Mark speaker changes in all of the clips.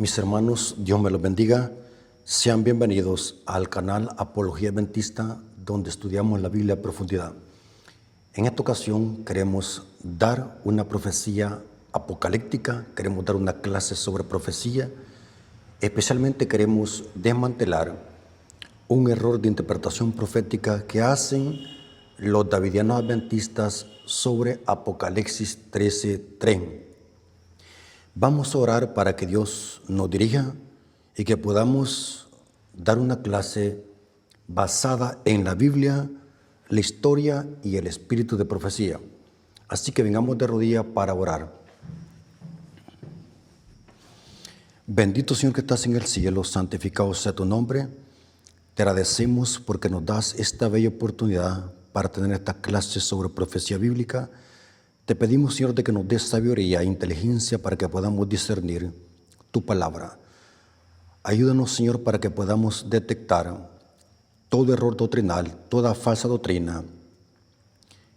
Speaker 1: Mis hermanos, Dios me los bendiga. Sean bienvenidos al canal Apología Adventista, donde estudiamos la Biblia a profundidad. En esta ocasión queremos dar una profecía apocalíptica, queremos dar una clase sobre profecía. Especialmente queremos desmantelar un error de interpretación profética que hacen los davidianos adventistas sobre Apocalipsis 13:3. Vamos a orar para que Dios nos dirija y que podamos dar una clase basada en la Biblia, la historia y el espíritu de profecía. Así que vengamos de rodillas para orar. Bendito Señor que estás en el cielo, santificado sea tu nombre. Te agradecemos porque nos das esta bella oportunidad para tener esta clase sobre profecía bíblica. Te pedimos, Señor, de que nos des sabiduría e inteligencia para que podamos discernir tu palabra. Ayúdanos, Señor, para que podamos detectar todo error doctrinal, toda falsa doctrina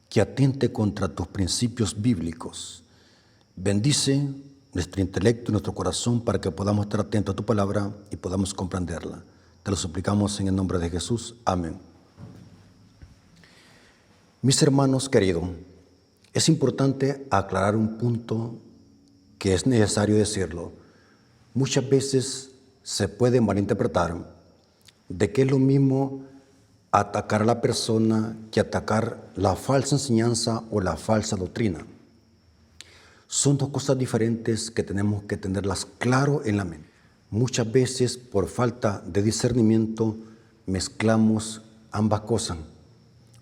Speaker 1: que atente contra tus principios bíblicos. Bendice nuestro intelecto y nuestro corazón para que podamos estar atentos a tu palabra y podamos comprenderla. Te lo suplicamos en el nombre de Jesús. Amén. Mis hermanos queridos, es importante aclarar un punto que es necesario decirlo. Muchas veces se puede malinterpretar de que es lo mismo atacar a la persona que atacar la falsa enseñanza o la falsa doctrina. Son dos cosas diferentes que tenemos que tenerlas claro en la mente. Muchas veces por falta de discernimiento mezclamos ambas cosas.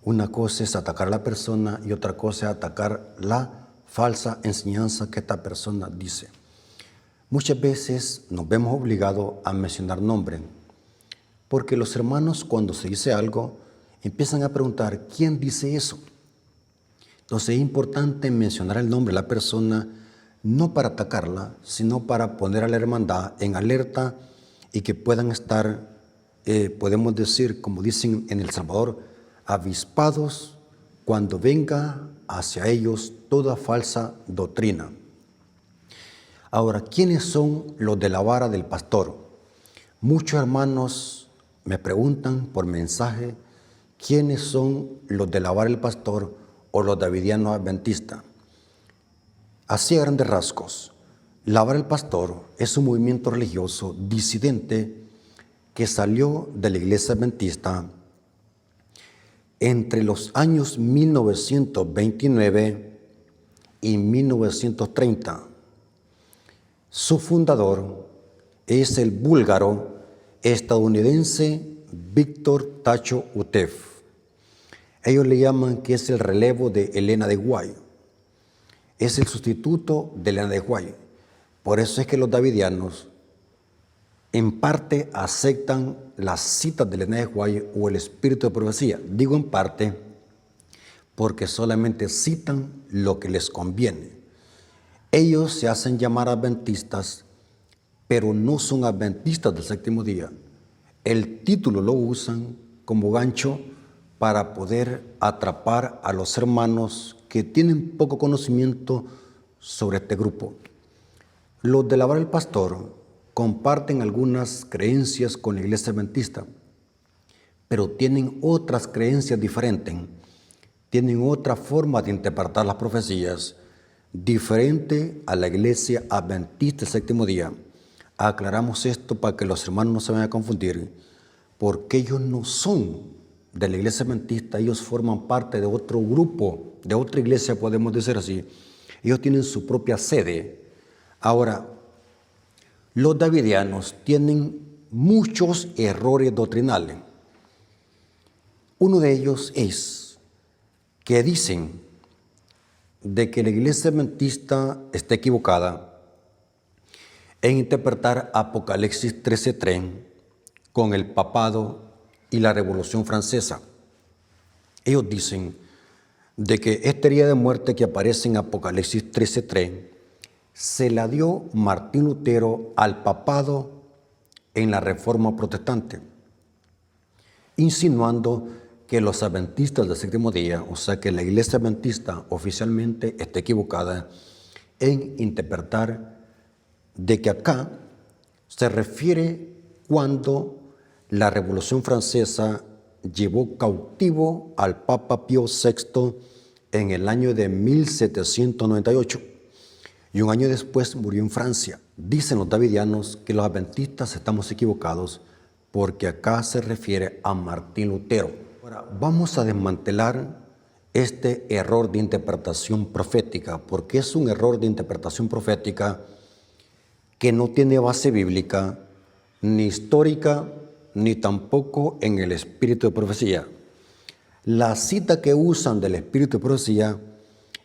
Speaker 1: Una cosa es atacar a la persona y otra cosa es atacar la falsa enseñanza que esta persona dice. Muchas veces nos vemos obligados a mencionar nombres, porque los hermanos cuando se dice algo empiezan a preguntar ¿quién dice eso? Entonces es importante mencionar el nombre de la persona, no para atacarla, sino para poner a la hermandad en alerta y que puedan estar, podemos decir, como dicen en El Salvador, avispados cuando venga hacia ellos toda falsa doctrina. Ahora, ¿quiénes son los de la vara del pastor? Muchos hermanos me preguntan por mensaje, ¿quiénes son los de la vara del pastor o los davidianos adventistas? Así a grandes rasgos, la vara del pastor es un movimiento religioso disidente que salió de la iglesia adventista entre los años 1929 y 1930. Su fundador es el búlgaro estadounidense Víctor Tacho Utev. Ellos le llaman que es el relevo de Elena de White. Es el sustituto de Elena de White. Por eso es que los davidianos en parte aceptan las citas de Elena de White o el espíritu de profecía. Digo en parte porque solamente citan lo que les conviene. Ellos se hacen llamar adventistas, pero no son adventistas del séptimo día. El título lo usan como gancho para poder atrapar a los hermanos que tienen poco conocimiento sobre este grupo. Los de la vara del pastor comparten algunas creencias con la iglesia adventista, pero tienen otras creencias diferentes, tienen otra forma de interpretar las profecías diferente a la iglesia adventista del séptimo día. Aclaramos esto para que los hermanos no se vayan a confundir, porque ellos no son de la iglesia adventista, ellos forman parte de otro grupo, de otra iglesia, podemos decir así. Ellos tienen su propia sede. Ahora, los davidianos tienen muchos errores doctrinales. Uno de ellos es que dicen de que la iglesia adventista está equivocada en interpretar Apocalipsis 13:3 con el papado y la Revolución Francesa. Ellos dicen de que esta herida de muerte que aparece en Apocalipsis 13:3 se la dio Martín Lutero al papado en la Reforma Protestante, insinuando que los adventistas del séptimo día, o sea que la iglesia adventista oficialmente está equivocada en interpretar de que acá se refiere cuando la Revolución Francesa llevó cautivo al Papa Pío VI en el año de 1798 y un año después murió en Francia. Dicen los davidianos que los adventistas estamos equivocados porque acá se refiere a Martín Lutero. Ahora, vamos a desmantelar este error de interpretación profética, porque es un error de interpretación profética que no tiene base bíblica, ni histórica, ni tampoco en el espíritu de profecía. La cita que usan del espíritu de profecía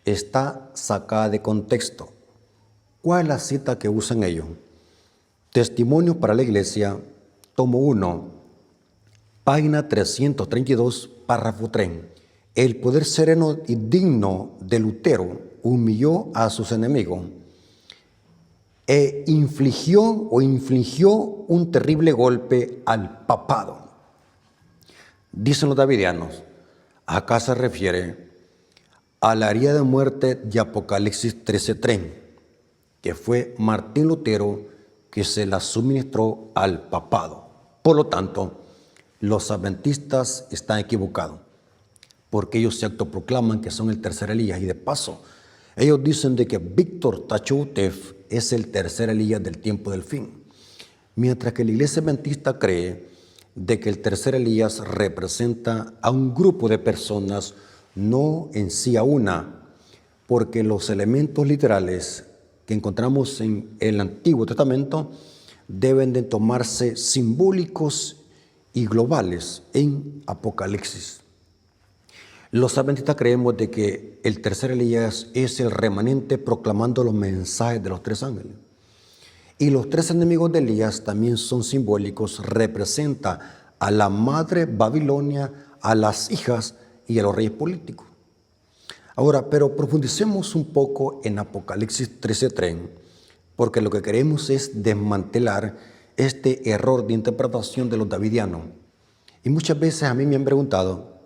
Speaker 1: está sacada de contexto. ¿Cuál es la cita que usan ellos? Testimonios para la Iglesia, tomo 1, página 332, párrafo 3. El poder sereno y digno de Lutero humilló a sus enemigos e infligió un terrible golpe al papado. Dicen los davidianos, acá se refiere a la herida de muerte de Apocalipsis 13:3, que fue Martín Lutero que se la suministró al papado. Por lo tanto, los adventistas están equivocados, porque ellos se autoproclaman que son el tercer Elías, y de paso, ellos dicen de que Víctor Tacho Utef es el tercer Elías del tiempo del fin, mientras que la iglesia adventista cree de que el tercer Elías representa a un grupo de personas, no en sí a una, porque los elementos literales que encontramos en el Antiguo Testamento deben de tomarse simbólicos y globales en Apocalipsis. Los adventistas creemos de que el tercer Elías es el remanente proclamando los mensajes de los tres ángeles. Y los tres enemigos de Elías también son simbólicos, representa a la madre Babilonia, a las hijas y a los reyes políticos. Ahora, pero profundicemos un poco en Apocalipsis 13:3, porque lo que queremos es desmantelar este error de interpretación de los davidianos. Y muchas veces a mí me han preguntado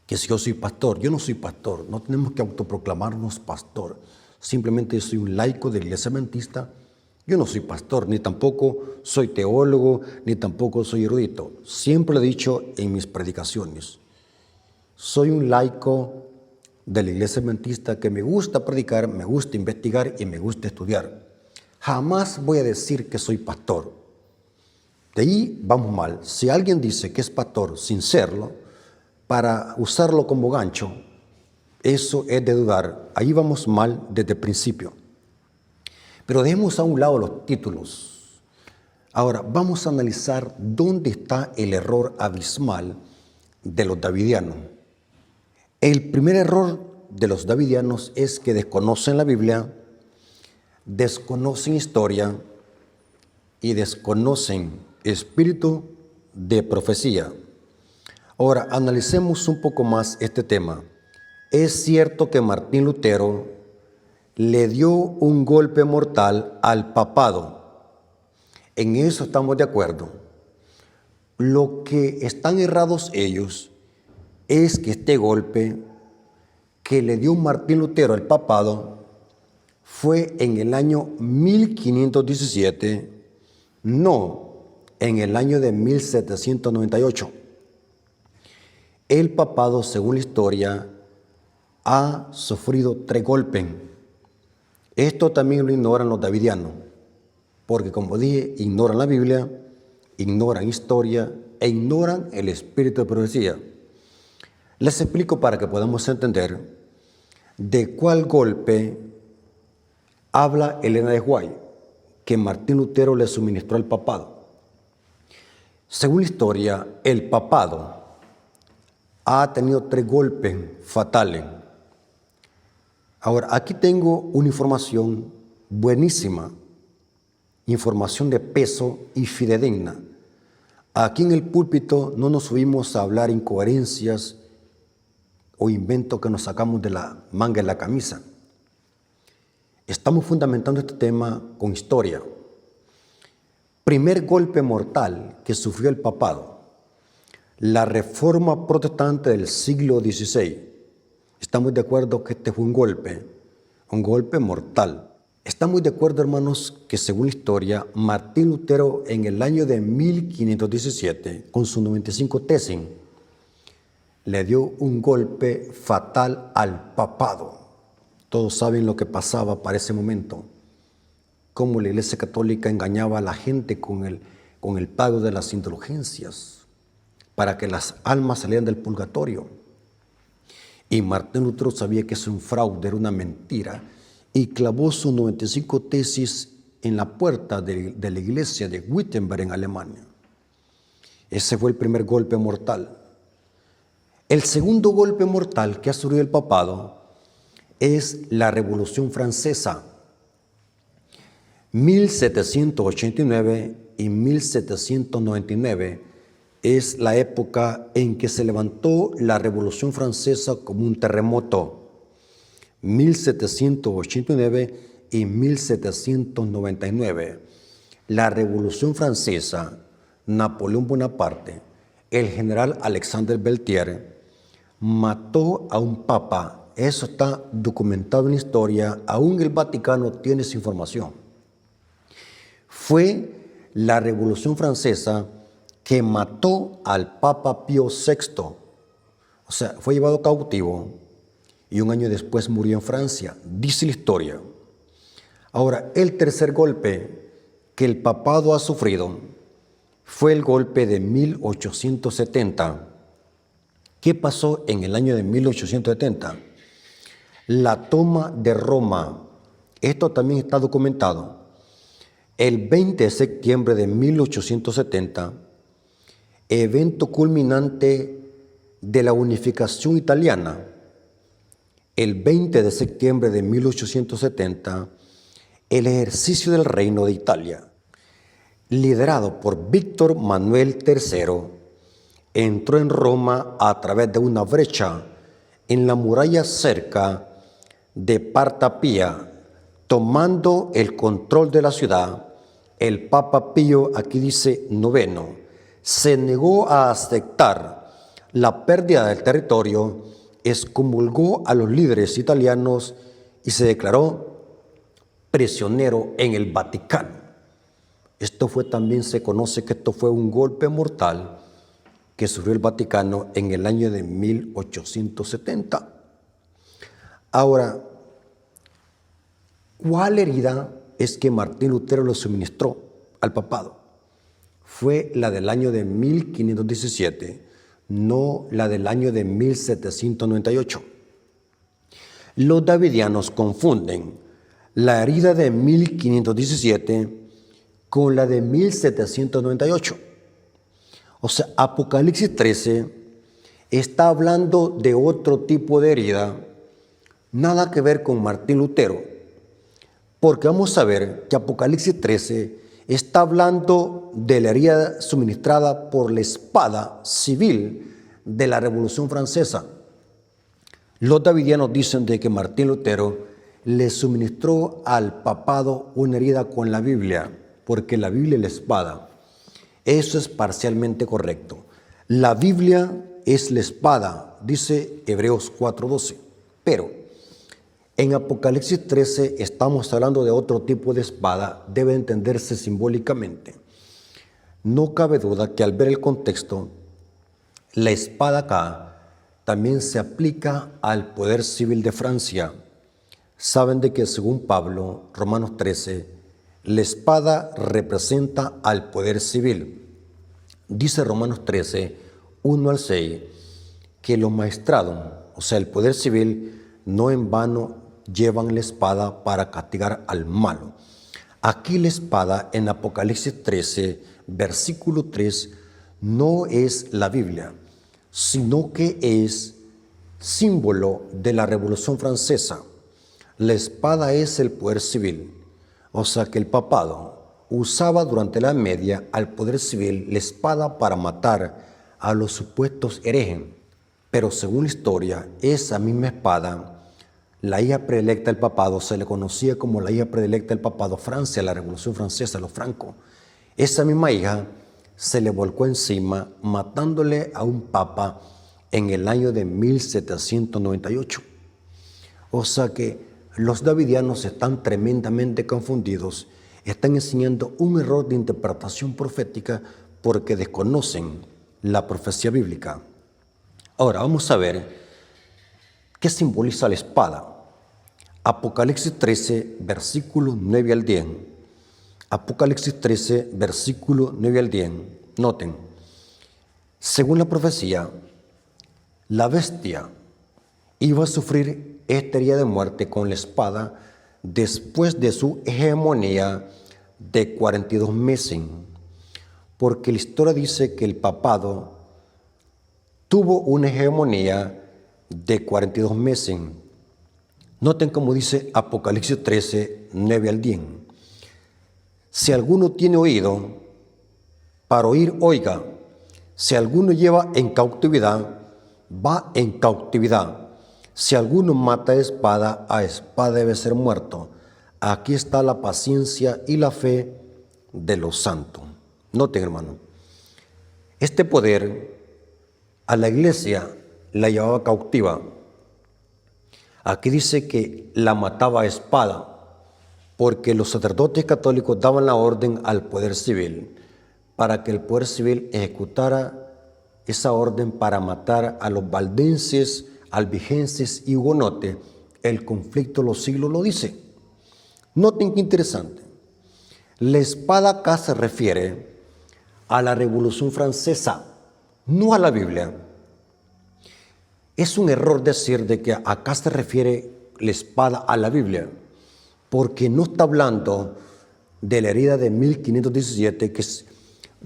Speaker 1: que si yo soy pastor. Yo no soy pastor, no tenemos que autoproclamarnos pastor. Simplemente yo soy un laico de la iglesia adventista. Yo no soy pastor, ni tampoco soy teólogo, ni tampoco soy erudito. Siempre lo he dicho en mis predicaciones. Soy un laico de la iglesia adventista que me gusta predicar, me gusta investigar y me gusta estudiar. Jamás voy a decir que soy pastor. De ahí vamos mal. Si alguien dice que es pastor sin serlo, para usarlo como gancho, eso es de dudar. Ahí vamos mal desde el principio. Pero dejemos a un lado los títulos. Ahora vamos a analizar dónde está el error abismal de los davidianos. El primer error de los davidianos es que desconocen la Biblia, desconocen historia y desconocen espíritu de profecía. Ahora, analicemos un poco más este tema. Es cierto que Martín Lutero le dio un golpe mortal al papado. En eso estamos de acuerdo. Lo que están errados ellos es que este golpe que le dio Martín Lutero al papado fue en el año 1517, no en el año de 1798. El papado, según la historia, ha sufrido 3 golpes. Esto también lo ignoran los davidianos, porque como dije, ignoran la Biblia, ignoran historia e ignoran el espíritu de profecía. Les explico para que podamos entender de cuál golpe habla Elena de White, que Martín Lutero le suministró al papado. Según la historia, el papado ha tenido 3 golpes fatales. Ahora, aquí tengo una información buenísima, información de peso y fidedigna. Aquí en el púlpito no nos subimos a hablar incoherencias o inventos que nos sacamos de la manga de la camisa. Estamos fundamentando este tema con historia. Primer golpe mortal que sufrió el papado. La reforma protestante del siglo XVI. Estamos de acuerdo que este fue un golpe mortal. Está muy de acuerdo, hermanos, que según la historia, Martín Lutero en el año de 1517, con sus 95 tesis, le dio un golpe fatal al papado. Todos saben lo que pasaba para ese momento, cómo la Iglesia Católica engañaba a la gente con el pago de las indulgencias para que las almas salieran del purgatorio. Y Martín Lutero sabía que es un fraude, era una mentira, y clavó sus 95 tesis en la puerta de la iglesia de Wittenberg en Alemania. Ese fue el primer golpe mortal. El segundo golpe mortal que ha sufrido el papado es la Revolución Francesa. 1789 y 1799 es la época en que se levantó la Revolución Francesa como un terremoto. 1789 y 1799. La Revolución Francesa, Napoleón Bonaparte, el general Alexandre Beltier, mató a un papa. Eso está documentado en la historia, aún el Vaticano tiene esa información. Fue la Revolución Francesa que mató al Papa Pío VI. O sea, fue llevado cautivo y un año después murió en Francia, dice la historia. Ahora, el tercer golpe que el papado ha sufrido fue el golpe de 1870. ¿Qué pasó en el año de 1870? La toma de Roma. Esto también está documentado. El 20 de septiembre de 1870, evento culminante de la unificación italiana. El 20 de septiembre de 1870, el ejercicio del Reino de Italia, liderado por Víctor Manuel III, entró en Roma a través de una brecha en la muralla cerca de Parta Pía, tomando el control de la ciudad. El Papa Pío, aquí dice noveno, se negó a aceptar la pérdida del territorio, excomulgó a los líderes italianos y se declaró prisionero en el Vaticano. Esto fue también, se conoce que esto fue un golpe mortal que sufrió el Vaticano en el año de 1870. Ahora, ¿cuál herida es que Martín Lutero le suministró al papado? Fue la del año de 1517, no la del año de 1798. Los davidianos confunden la herida de 1517 con la de 1798. O sea, Apocalipsis 13 está hablando de otro tipo de herida, nada que ver con Martín Lutero, porque vamos a ver que Apocalipsis 13 está hablando de la herida suministrada por la espada civil de la Revolución Francesa. Los davidianos dicen de que Martín Lutero le suministró al papado una herida con la Biblia, porque la Biblia es la espada. Eso es parcialmente correcto. La Biblia es la espada, dice Hebreos 4:12. Pero en Apocalipsis 13 estamos hablando de otro tipo de espada, debe entenderse simbólicamente. No cabe duda que al ver el contexto, la espada acá también se aplica al poder civil de Francia. Saben de que según Pablo, Romanos 13, la espada representa al poder civil. Dice Romanos 13, 1 al 6, que los maestrados, o sea, el poder civil, no en vano llevan la espada para castigar al malo. Aquí la espada en Apocalipsis 13, versículo 3, no es la Biblia, sino que es símbolo de la Revolución Francesa. La espada es el poder civil, o sea que el papado usaba durante la Edad Media al poder civil la espada para matar a los supuestos herejes. Pero según la historia, esa misma espada, la hija predilecta del papado, se le conocía como la hija predilecta del papado Francia, la Revolución Francesa, los francos. Esa misma hija se le volcó encima, matándole a un papa en el año de 1798. O sea que los davidianos están tremendamente confundidos, están enseñando un error de interpretación profética porque desconocen la profecía bíblica. Ahora vamos a ver qué simboliza la espada. Apocalipsis 13, versículo 9 al 10. Apocalipsis 13, versículo 9 al 10. Noten, según la profecía, la bestia iba a sufrir esta herida de muerte con la espada después de su hegemonía de 42 meses, porque la historia dice que el papado tuvo una hegemonía de 42 meses. Noten cómo dice Apocalipsis 13, 9 al 10. Si alguno tiene oído para oír, oiga. Si alguno lleva en cautividad, va en cautividad. Si alguno mata a espada debe ser muerto. Aquí está la paciencia y la fe de los santos. Noten, hermano, este poder a la iglesia la llevaba cautiva. Aquí dice que la mataba a espada, porque los sacerdotes católicos daban la orden al poder civil para que el poder civil ejecutara esa orden para matar a los valdenses, albigenses y hugonotes. El conflicto de los siglos lo dice. Noten qué interesante. La espada acá se refiere a la Revolución Francesa, no a la Biblia. Es un error decir de que acá se refiere la espada a la Biblia, porque no está hablando de la herida de 1517,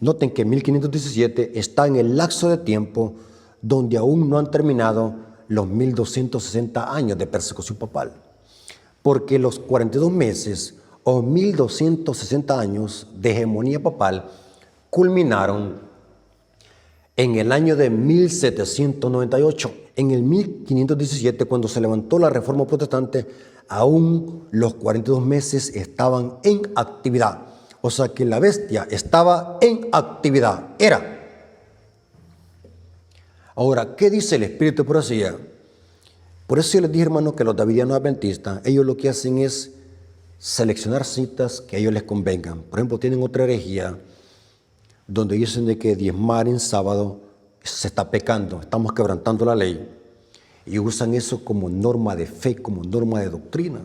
Speaker 1: noten que 1517 está en el lapso de tiempo donde aún no han terminado los 1260 años de persecución papal, porque los 42 meses o 1260 años de hegemonía papal culminaron en el año de 1798. En el 1517, cuando se levantó la Reforma Protestante, aún los 42 meses estaban en actividad. O sea que la bestia estaba en actividad. Era. Ahora, ¿qué dice el Espíritu de profecía? Por eso yo les dije, hermano, que los davidianos adventistas, ellos lo que hacen es seleccionar citas que a ellos les convengan. Por ejemplo, tienen otra herejía donde dicen de que diezmar en sábado se está pecando, estamos quebrantando la ley, y usan eso como norma de fe, como norma de doctrina,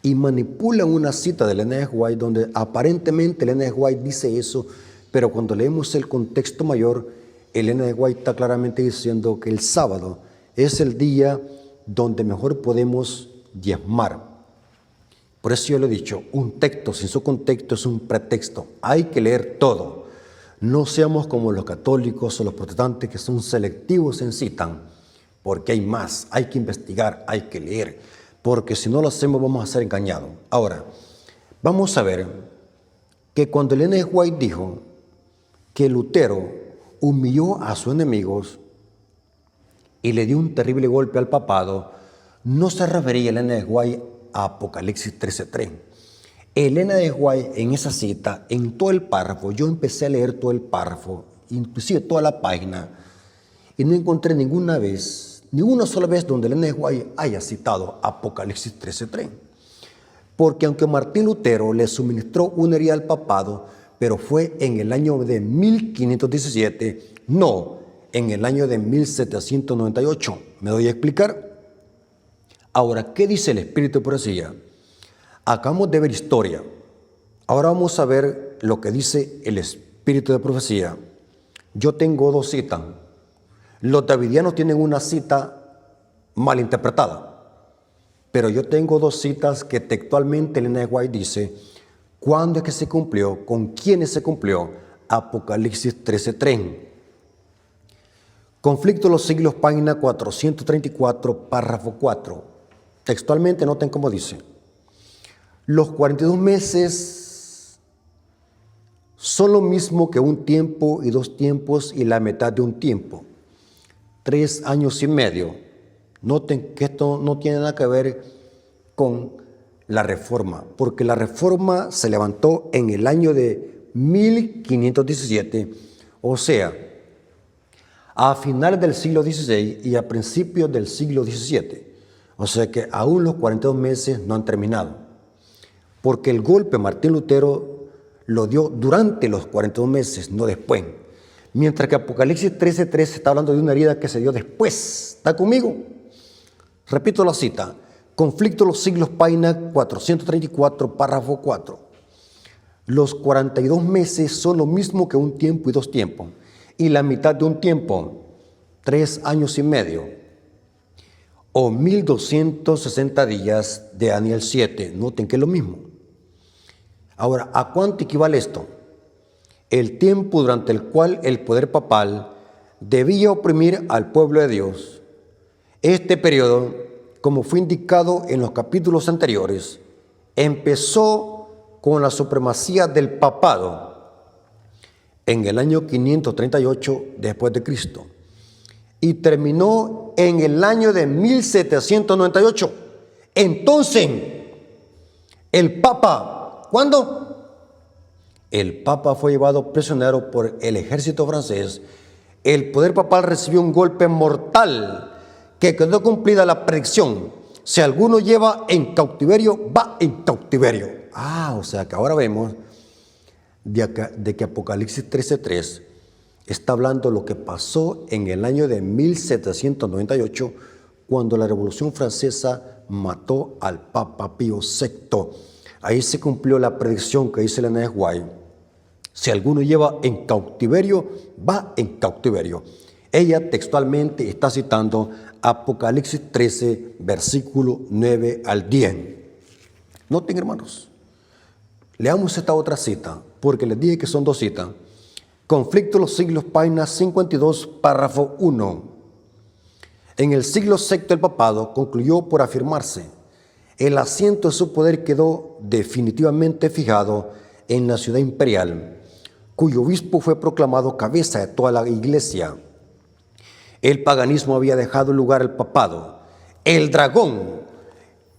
Speaker 1: y manipulan una cita de Elena de White donde aparentemente Elena de White dice eso, pero cuando leemos el contexto mayor, Elena de White está claramente diciendo que el sábado es el día donde mejor podemos diezmar. Por eso yo le he dicho, un texto sin su contexto es un pretexto, hay que leer todo. No seamos como los católicos o los protestantes que son selectivos en citan, porque hay más, hay que investigar, hay que leer, porque si no lo hacemos vamos a ser engañados. Ahora, vamos a ver que cuando Elena de White dijo que Lutero humilló a sus enemigos y le dio un terrible golpe al papado, no se refería Elena de White a Apocalipsis 13:3. Elena de White en esa cita, en todo el párrafo, yo empecé a leer todo el párrafo, inclusive toda la página, y no encontré ninguna sola vez donde Elena de White haya citado Apocalipsis 13:3. Porque aunque Martín Lutero le suministró una herida al papado, pero fue en el año de 1517, no en el año de 1798. ¿Me doy a explicar? Ahora, ¿qué dice el Espíritu de profecía? Acabamos de ver historia. Ahora vamos a ver lo que dice el Espíritu de profecía. Yo tengo dos citas. Los davidianos tienen una cita mal interpretada, pero yo tengo dos citas que textualmente Elena de White dice cuándo es que se cumplió, con quiénes se cumplió. Apocalipsis 13:3. Conflicto de los siglos, página 434, párrafo 4. Textualmente noten cómo dice. Los 42 meses son lo mismo que un tiempo y 2 tiempos y la mitad de un tiempo. 3 años y medio. Noten que esto no tiene nada que ver con la reforma, porque la reforma se levantó en el año de 1517, o sea, a finales del siglo XVI y a principios del siglo XVII. O sea que aún los 42 meses no han terminado. Porque el golpe Martín Lutero lo dio durante los 42 meses, no después. Mientras que Apocalipsis 13:3 está hablando de una herida que se dio después. ¿Está conmigo? Repito la cita. Conflicto de los siglos, página 434, párrafo 4. Los 42 meses son lo mismo que un tiempo y 2 tiempos. Y la mitad de un tiempo, 3 años y medio. O 1260 días de Daniel 7. Noten que es lo mismo. Ahora, ¿a cuánto equivale esto? El tiempo durante el cual el poder papal debía oprimir al pueblo de Dios. Este periodo, como fue indicado en los capítulos anteriores, empezó con la supremacía del papado en el año 538 después de Cristo y terminó en el año de 1798. Entonces, el Papa, ¿cuándo? El Papa fue llevado prisionero por el ejército francés. El poder papal recibió un golpe mortal que quedó cumplida la predicción. Si alguno lleva en cautiverio, va en cautiverio. O sea que ahora vemos de que Apocalipsis 13:3 está hablando de lo que pasó en el año de 1798, cuando la Revolución Francesa mató al Papa Pío VI. Ahí se cumplió la predicción que dice Elena de White. Si alguno lleva en cautiverio, va en cautiverio. Ella textualmente está citando Apocalipsis 13, versículo 9 al 10. Noten, hermanos, leamos esta otra cita, porque les dije que son 2 citas. Conflicto de los siglos, página 52, párrafo 1. En el siglo VI el papado concluyó por afirmarse. El asiento de su poder quedó definitivamente fijado en la ciudad imperial, cuyo obispo fue proclamado cabeza de toda la iglesia. El paganismo había dejado lugar al papado. El dragón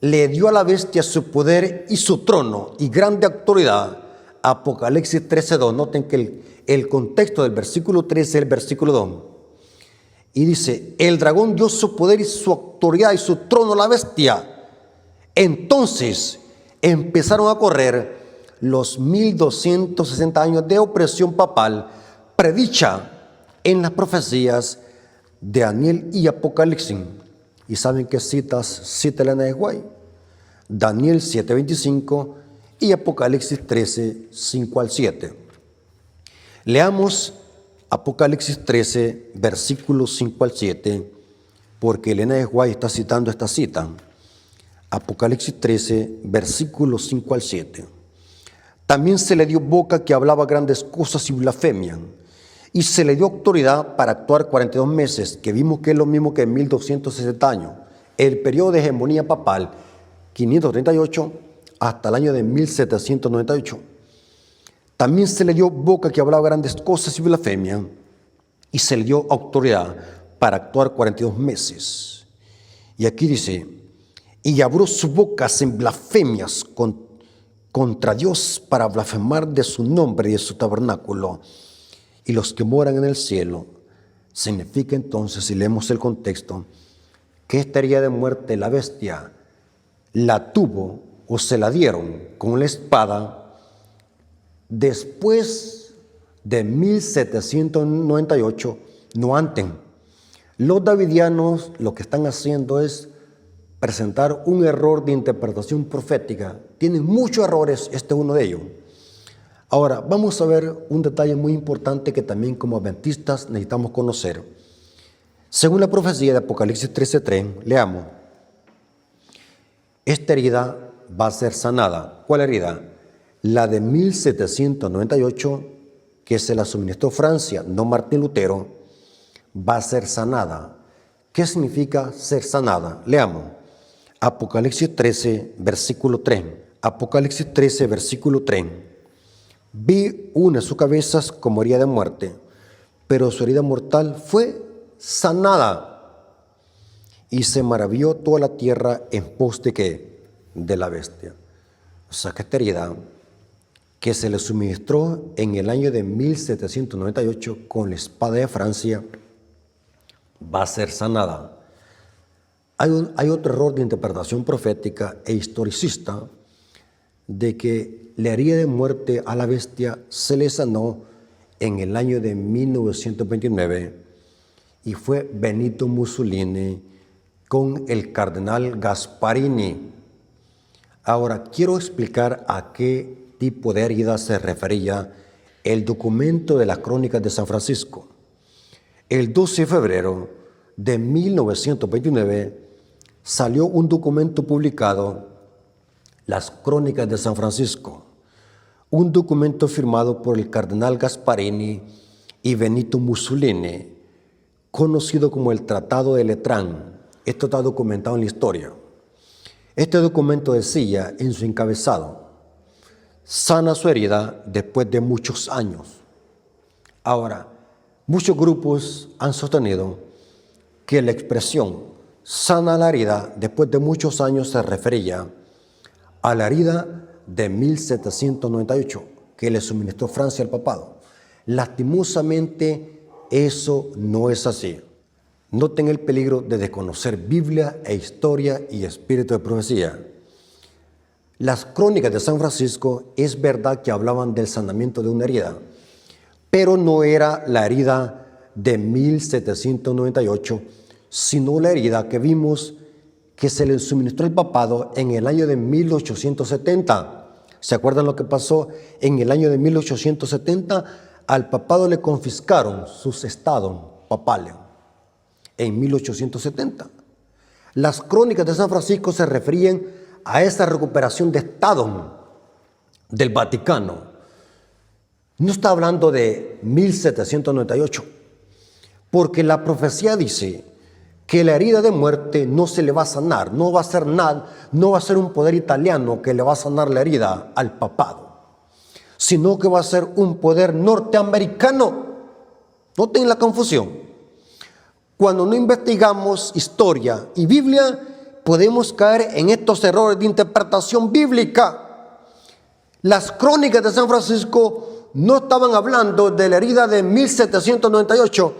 Speaker 1: le dio a la bestia su poder y su trono y grande autoridad. Apocalipsis 13:2. Noten que el contexto del versículo 13 es el versículo 2. Y dice, el dragón dio su poder y su autoridad y su trono a la bestia. Entonces empezaron a correr los 1260 años de opresión papal predicha en las profecías de Daniel y Apocalipsis. ¿Y saben qué citas cita Elena de White? Daniel 7:25 y Apocalipsis 13, 5 al 7. Leamos Apocalipsis 13, versículos 5 al 7, porque Elena de White está citando esta cita. Apocalipsis 13, versículos 5 al 7. También se le dio boca que hablaba grandes cosas y blasfemia, y se le dio autoridad para actuar 42 meses, que vimos que es lo mismo que 1260 años. El periodo de hegemonía papal, 538 hasta el año de 1798. También se le dio boca que hablaba grandes cosas y blasfemia, y se le dio autoridad para actuar 42 meses. Y aquí dice, y abrió su boca en blasfemias contra Dios para blasfemar de su nombre y de su tabernáculo. Y los que moran en el cielo. Significa entonces, si leemos el contexto, que esta herida de muerte la bestia la tuvo o se la dieron con la espada después de 1798, no antes. Los davidianos lo que están haciendo es presentar un error de interpretación profética. Tienen muchos errores, este es uno de ellos. Ahora, vamos a ver un detalle muy importante que también como adventistas necesitamos conocer. Según la profecía de Apocalipsis 13:3, leamos. Esta herida va a ser sanada. ¿Cuál herida? La de 1798, que se la suministró Francia, no Martín Lutero, va a ser sanada. ¿Qué significa ser sanada? Leamos. Apocalipsis 13, versículo 3. Apocalipsis 13, versículo 3. Vi una de sus cabezas como herida de muerte, pero su herida mortal fue sanada. Y se maravilló toda la tierra en pos de ¿qué? De la bestia. O sea que esta herida que se le suministró en el año de 1798 con la espada de Francia va a ser sanada. Hay otro error de interpretación profética e historicista de que la herida de muerte a la bestia se le sanó en el año de 1929 y fue Benito Mussolini con el cardenal Gasparini. Ahora, quiero explicar a qué tipo de herida se refería el documento de las Crónicas de San Francisco. El 12 de febrero de 1929 salió un documento publicado, Las Crónicas de San Francisco, un documento firmado por el cardenal Gasparini y Benito Mussolini, conocido como el Tratado de Letrán. Esto está documentado en la historia. Este documento decía en su encabezado: sana su herida después de muchos años. Ahora, muchos grupos han sostenido que la expresión sana la herida después de muchos años se refería a la herida de 1798 que le suministró Francia al papado. Lastimosamente, eso no es así. Noten el peligro de desconocer Biblia e historia y espíritu de profecía. Las Crónicas de San Francisco es verdad que hablaban del sanamiento de una herida, pero no era la herida de 1798, sino la herida que vimos que se le suministró el papado en el año de 1870. ¿Se acuerdan lo que pasó en el año de 1870? Al papado le confiscaron sus estados papales en 1870. Las Crónicas de San Francisco se referían a esa recuperación de estados del Vaticano. No está hablando de 1798, porque la profecía dice que la herida de muerte no se le va a sanar, no va a ser nada, no va a ser un poder italiano que le va a sanar la herida al papado, sino que va a ser un poder norteamericano. Noten la confusión. Cuando no investigamos historia y Biblia, podemos caer en estos errores de interpretación bíblica. Las Crónicas de San Francisco no estaban hablando de la herida de 1798,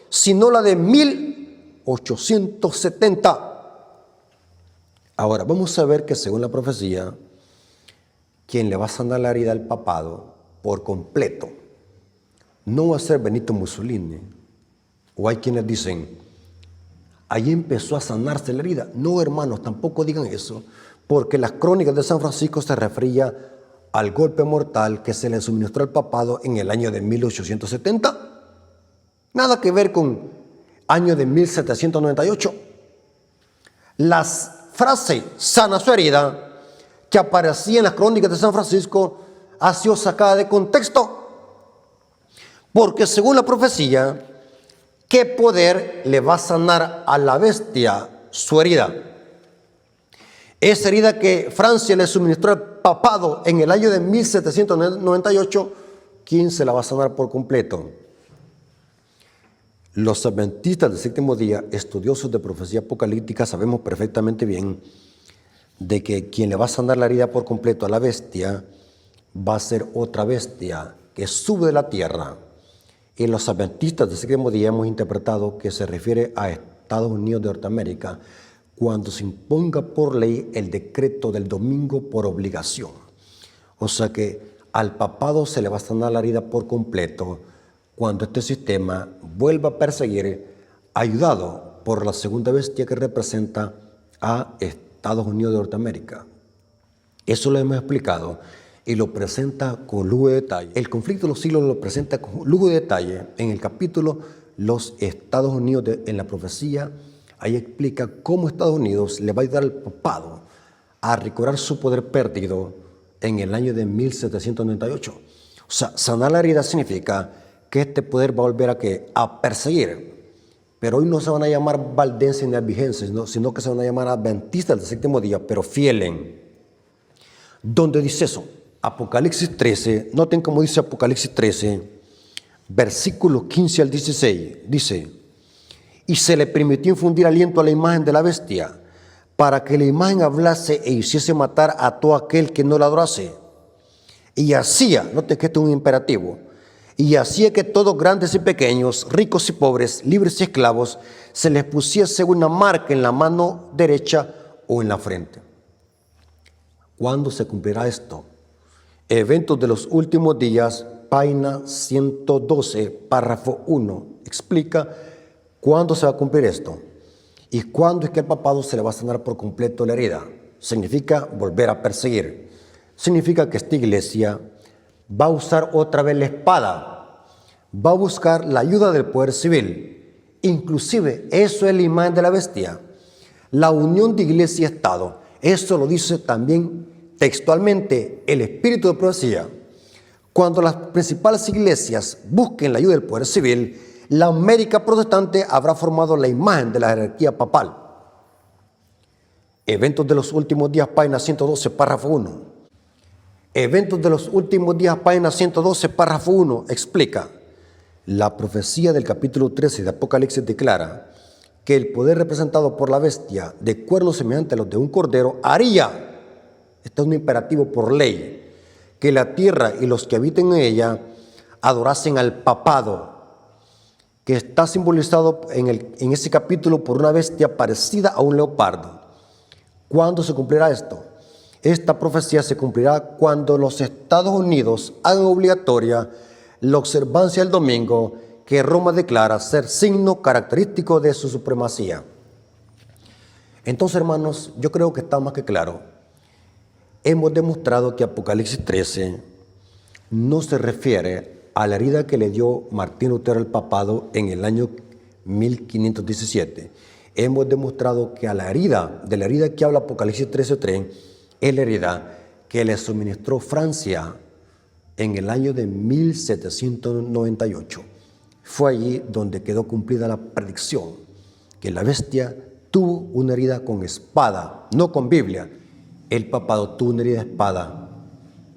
Speaker 1: sino la de 1870. Ahora, vamos a ver que según la profecía, quien le va a sanar la herida al papado por completo no va a ser Benito Mussolini. O hay quienes dicen, ahí empezó a sanarse la herida. No, hermanos, tampoco digan eso, porque las Crónicas de San Francisco se refería al golpe mortal que se le suministró al papado en el año de 1870. Nada que ver con año de 1798. La frase sana su herida que aparecía en las Crónicas de San Francisco ha sido sacada de contexto, porque según la profecía, ¿qué poder le va a sanar a la bestia su herida? Esa herida que Francia le suministró al papado en el año de 1798, ¿quién se la va a sanar por completo? Los adventistas del séptimo día, estudiosos de profecía apocalíptica, sabemos perfectamente bien de que quien le va a sanar la herida por completo a la bestia va a ser otra bestia que sube de la tierra. Y los adventistas del séptimo día hemos interpretado que se refiere a Estados Unidos de Norteamérica cuando se imponga por ley el decreto del domingo por obligación. O sea que al papado se le va a sanar la herida por completo cuando este sistema vuelva a perseguir, ayudado por la segunda bestia que representa a Estados Unidos de Norteamérica. Eso lo hemos explicado y lo presenta con lujo de detalle. El conflicto de los siglos lo presenta con lujo de detalle en el capítulo Los Estados Unidos en la profecía. Ahí explica cómo Estados Unidos le va a ayudar al papado a recobrar su poder perdido en el año de 1798. O sea, sanar la herida significa que este poder va a volver a perseguir. Pero hoy no se van a llamar valdenses ni albigenses, sino que se van a llamar adventistas del séptimo día, pero fieles. ¿Dónde dice eso? Apocalipsis 13, noten cómo dice Apocalipsis 13, versículos 15 al 16, dice: y se le permitió infundir aliento a la imagen de la bestia, para que la imagen hablase e hiciese matar a todo aquel que no la adorase. Y hacía, noten que esto es un imperativo, Y hacía que todos, grandes y pequeños, ricos y pobres, libres y esclavos, se les pusiese una marca en la mano derecha o en la frente. ¿Cuándo se cumplirá esto? Eventos de los últimos días, página 112, párrafo 1, explica cuándo se va a cumplir esto y cuándo es que el papado se le va a sanar por completo la herida. Significa volver a perseguir. Significa que esta iglesia va a usar otra vez la espada, va a buscar la ayuda del poder civil. Inclusive, eso es la imagen de la bestia, la unión de iglesia y Estado. Eso lo dice también textualmente el espíritu de profecía. Cuando las principales iglesias busquen la ayuda del poder civil, la América protestante habrá formado la imagen de la jerarquía papal. Eventos de los últimos días, página 112, párrafo 1. Eventos de los últimos días, página 112, párrafo 1, explica. La profecía del capítulo 13 de Apocalipsis declara que el poder representado por la bestia, de cuernos semejantes a los de un cordero, haría, este es un imperativo por ley, que la tierra y los que habiten en ella adorasen al papado, que está simbolizado en ese capítulo por una bestia parecida a un leopardo. ¿Cuándo se cumplirá esto? Esta profecía se cumplirá cuando los Estados Unidos hagan obligatoria la observancia del domingo, que Roma declara ser signo característico de su supremacía. Entonces, hermanos, yo creo que está más que claro. Hemos demostrado que Apocalipsis 13 no se refiere a la herida que le dio Martín Lutero al papado en el año 1517. Hemos demostrado que de la herida que habla Apocalipsis 13:3, es la herida que le suministró Francia en el año de 1798. Fue allí donde quedó cumplida la predicción, que la bestia tuvo una herida con espada, no con Biblia. El papado tuvo una herida de espada.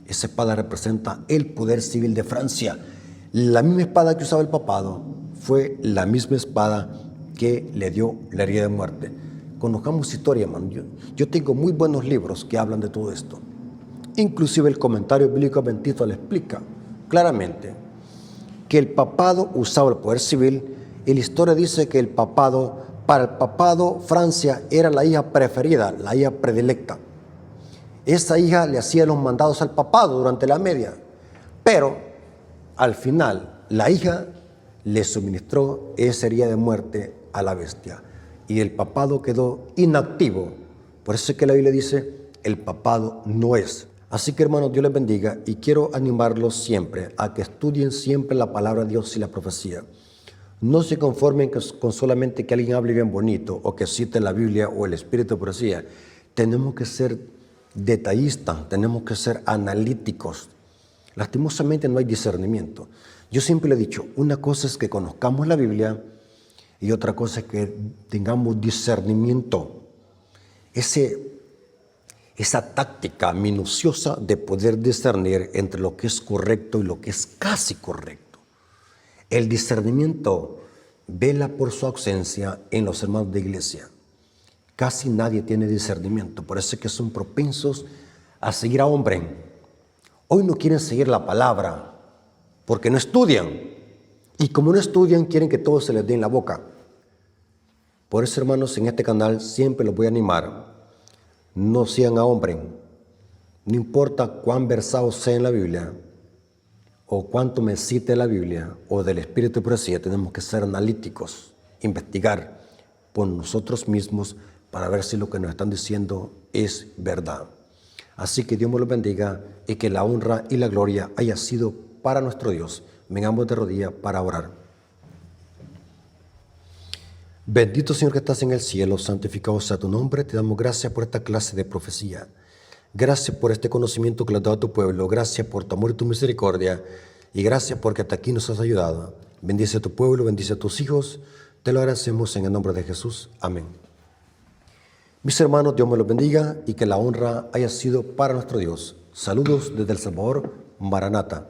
Speaker 1: Esa espada representa el poder civil de Francia. La misma espada que usaba el papado fue la misma espada que le dio la herida de muerte. Conozcamos historia, hermano. Yo tengo muy buenos libros que hablan de todo esto. Inclusive el comentario bíblico adventista le explica claramente que el papado usaba el poder civil, y la historia dice que para el papado, Francia era la hija preferida, la hija predilecta. Esa hija le hacía los mandados al papado durante la media, pero al final la hija le suministró esa herida de muerte a la bestia y el papado quedó inactivo. Por eso es que la Biblia dice, el papado no es. Así que, hermanos, Dios les bendiga y quiero animarlos siempre a que estudien siempre la palabra de Dios y la profecía. No se conformen con solamente que alguien hable bien bonito o que cite la Biblia o el espíritu de profecía. Tenemos que ser detallistas, tenemos que ser analíticos. Lastimosamente no hay discernimiento. Yo siempre le he dicho, una cosa es que conozcamos la Biblia y otra cosa es que tengamos discernimiento. Esa táctica minuciosa de poder discernir entre lo que es correcto y lo que es casi correcto. El discernimiento vela por su ausencia en los hermanos de iglesia. Casi nadie tiene discernimiento, por eso es que son propensos a seguir a hombres. Hoy no quieren seguir la palabra porque no estudian. Y como no estudian, quieren que todo se les dé en la boca. Por eso, hermanos, en este canal siempre los voy a animar. No sean a hombres. No importa cuán versados sea en la Biblia o cuánto me cite la Biblia o del Espíritu de Profecía, tenemos que ser analíticos, investigar por nosotros mismos para ver si lo que nos están diciendo es verdad. Así que Dios me los bendiga y que la honra y la gloria haya sido para nuestro Dios. Vengamos de rodillas para orar. Bendito Señor que estás en el cielo, santificado sea tu nombre. Te damos gracias por esta clase de profecía. Gracias por este conocimiento que le has dado a tu pueblo. Gracias por tu amor y tu misericordia. Y gracias porque hasta aquí nos has ayudado. Bendice a tu pueblo, bendice a tus hijos. Te lo agradecemos en el nombre de Jesús. Amén. Mis hermanos, Dios me los bendiga y que la honra haya sido para nuestro Dios. Saludos desde El Salvador, Maranata.